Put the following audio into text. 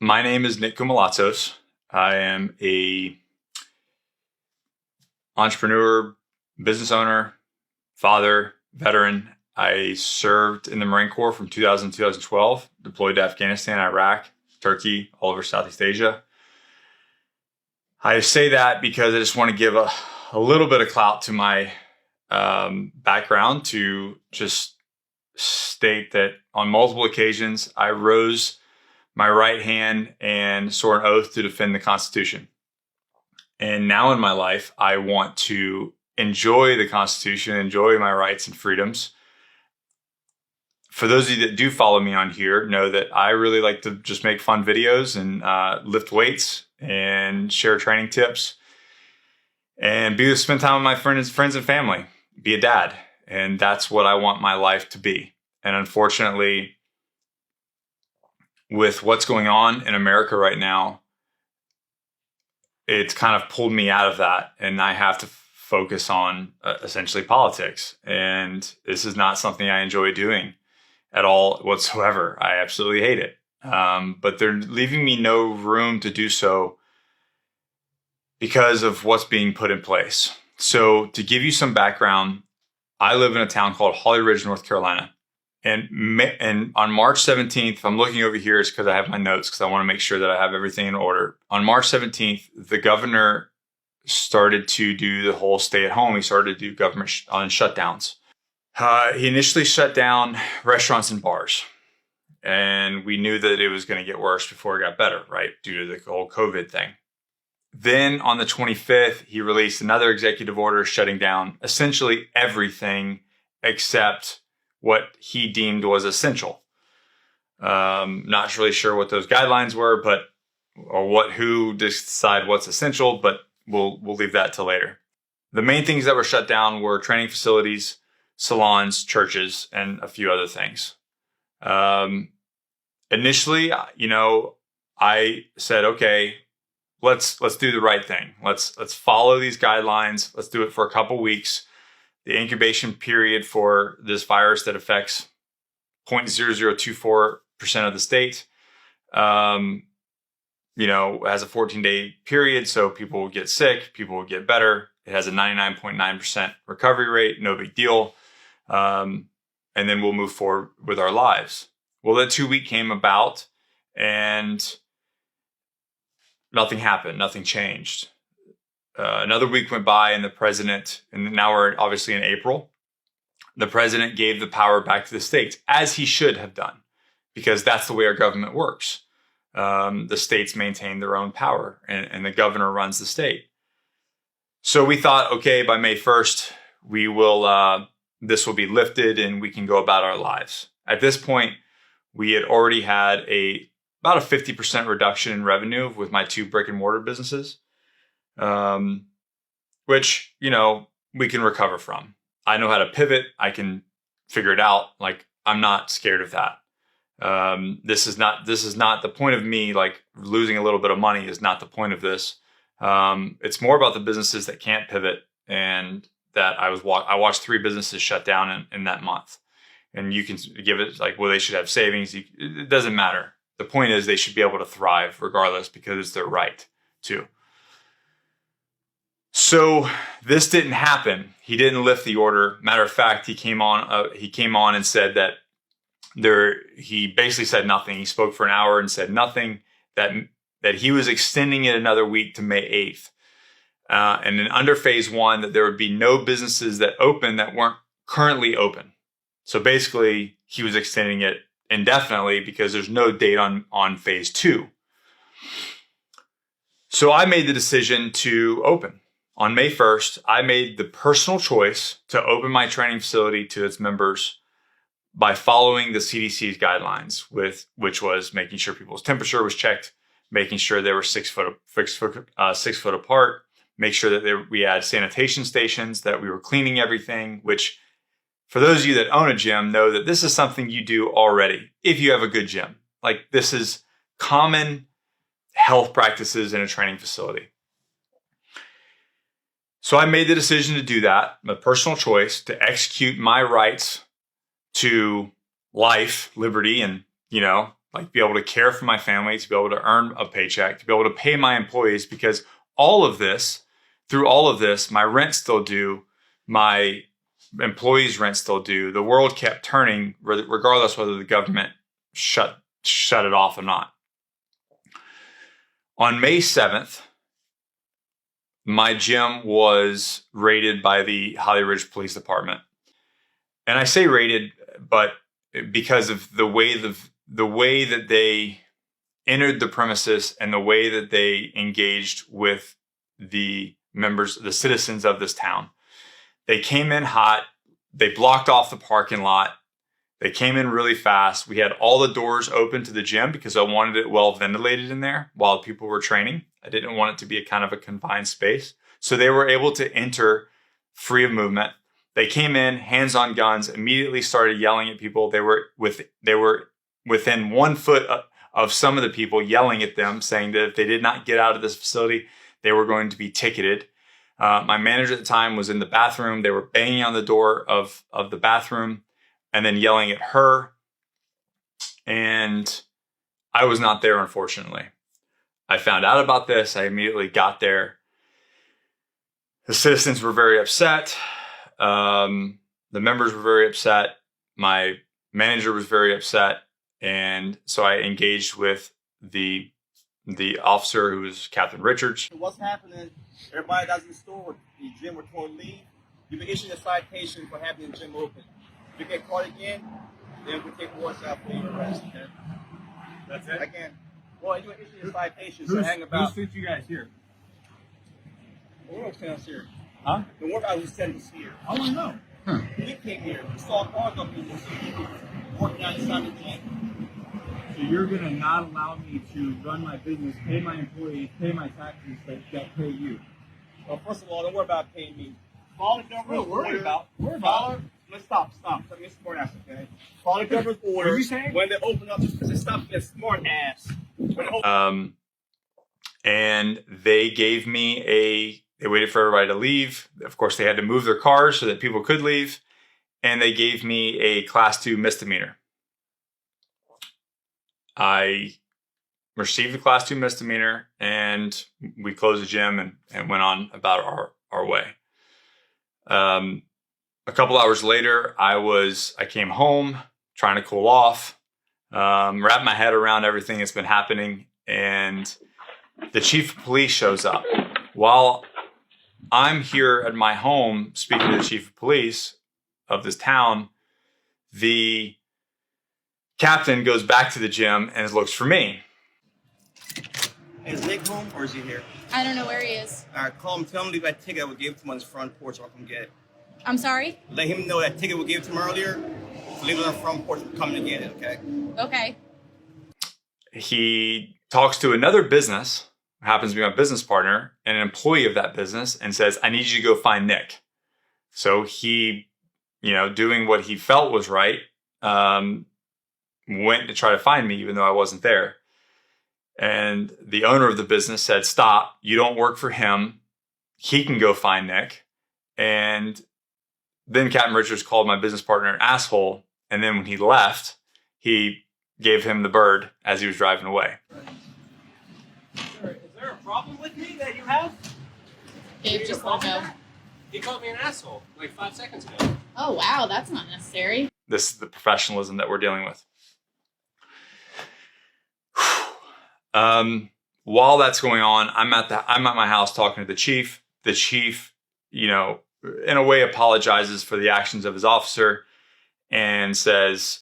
My name is Nick Kumalatos. I am a entrepreneur, business owner, father, veteran. I served in the Marine Corps from 2000 to 2012, deployed to Afghanistan, Iraq, Turkey, all over Southeast Asia. I say that because I just want to give a little bit of clout to my background, to just state that on multiple occasions, I rose my right hand and swore an oath to defend the Constitution. And now in my life, I want to enjoy the Constitution, enjoy my rights and freedoms. For those of you that do follow me on here, know that I really like to just make fun videos and lift weights and share training tips and spend time with my friends and family, be a dad. And that's what I want my life to be. And unfortunately, with what's going on in America right now, it's kind of pulled me out of that, and I have to focus on essentially politics. And this is not something I enjoy doing at all whatsoever. I absolutely hate it. But they're leaving me no room to do so because of what's being put in place. So to give you some background, I live in a town called Holly Ridge, North Carolina. And on March 17th, if I'm looking over here, it's because I have my notes, because I want to make sure that I have everything in order. On March 17th, the governor started to do the whole stay at home. He started to do government shutdowns. He initially shut down restaurants and bars. And we knew that it was going to get worse before it got better, right? Due to the whole COVID thing. Then on the 25th, he released another executive order shutting down essentially everything except what he deemed was essential. Not really sure what those guidelines were, who decide what's essential, but we'll leave that till later. The main things that were shut down were training facilities, salons, churches, and a few other things. Initially, I said, okay, let's do the right thing. Let's follow these guidelines. Let's do it for a couple weeks. The incubation period for this virus that affects 0.0024% of the state, has a 14-day period. So people will get sick, people will get better. It has a 99.9% recovery rate, no big deal. And then we'll move forward with our lives. Well, that 2 week came about and nothing happened, nothing changed. Another week went by and the president, and now we're obviously in April, the president gave the power back to the states, as he should have done, because that's the way our government works. The states maintain their own power and the governor runs the state. So we thought, okay, by May 1st, this will be lifted and we can go about our lives. At this point, we had already had about a 50% reduction in revenue with my 2 brick and mortar businesses. Which, we can recover from. I know how to pivot. I can figure it out. Like, I'm not scared of that. This is not the point of me, like losing a little bit of money is not the point of this. It's more about the businesses that can't pivot, and that I watched 3 businesses shut down in that month. And you can give it like, well, they should have savings. It doesn't matter. The point is they should be able to thrive regardless, because it's their right to. So this didn't happen. He didn't lift the order. Matter of fact, he came on and said that he basically said nothing. He spoke for an hour and said nothing, that he was extending it another week to May 8th. And then under phase 1, that there would be no businesses that open that weren't currently open. So basically he was extending it indefinitely because there's no date on phase 2. So I made the decision to open. On May 1st, I made the personal choice to open my training facility to its members by following the CDC's guidelines, which was making sure people's temperature was checked, making sure they were 6 foot apart, make sure that we had sanitation stations, that we were cleaning everything, which for those of you that own a gym know that this is something you do already if you have a good gym. Like, this is common health practices in a training facility. So I made the decision to do that, my personal choice, to execute my rights to life, liberty, and, like be able to care for my family, to be able to earn a paycheck, to be able to pay my employees, because through all of this, my rent's still due, my employees' rent still due. The world kept turning, regardless whether the government shut it off or not. On May 7th, my gym was raided by the Holly Ridge Police Department. And I say raided, but because of the way that they entered the premises and the way that they engaged with the citizens of this town. They came in hot. They blocked off the parking lot. They came in really fast. We had all the doors open to the gym because I wanted it well ventilated in there while people were training. I didn't want it to be a kind of a confined space. So they were able to enter free of movement. They came in, hands on guns, immediately started yelling at people. They were within 1 foot of some of the people, yelling at them, saying that if they did not get out of this facility, they were going to be ticketed. My manager at the time was in the bathroom. They were banging on the door of the bathroom and then yelling at her. And I was not there, unfortunately. I found out about this. I immediately got there. The citizens were very upset. The members were very upset. My manager was very upset. And so I engaged with the officer, who was Captain Richards. What's happening? Everybody that's in the store, the gym were told to leave. You've been issued a citation for having the gym open. If you get caught again, then we'll take warrants out for your arrest. Okay? That's it? Again, well, you're issued a citation, so hang about. Who sent you guys here? Don't worry about who sent us here. Huh? Don't worry about who sent us here. I want to know. We came here. We saw cars up here. We see people working outside the gym. So you're going to not allow me to run my business, pay my employees, pay my taxes that pay you? Well, first of all, don't worry about paying me. Follow the government's order. Let's stop. Let me smart ass, okay? Follow the government's order. What are you saying? When they open up, just stop being smart ass. And they gave me they waited for everybody to leave. Of course, they had to move their cars so that people could leave. And they gave me a Class 2 misdemeanor. I received the Class 2 misdemeanor, and we closed the gym and went on about our way. A couple hours later, I came home trying to cool off, wrap my head around everything that's been happening, and the chief of police shows up. While I'm here at my home speaking to the chief of police of this town, the captain goes back to the gym and looks for me. Is Nick home or is he here? I don't know where he is. All right, call him. Tell him to leave that ticket I would give to him on his front porch so I can get it. I'm sorry? Let him know that ticket we gave to him earlier. Leave it on the front porch. We're coming to get it, okay? Okay. He talks to another business, happens to be my business partner, and an employee of that business, and says, I need you to go find Nick. So he, doing what he felt was right, went to try to find me, even though I wasn't there. And the owner of the business said, stop, you don't work for him. He can go find Nick. And then Captain Richards called my business partner an asshole. And then when he left, he gave him the bird as he was driving away. Sir, is there a problem with me that you have? Dave, just let go. He called me an asshole like 5 seconds ago. Oh, wow, that's not necessary. This is the professionalism that we're dealing with. While that's going on, I'm at my house talking to the chief. The chief, in a way apologizes for the actions of his officer and says,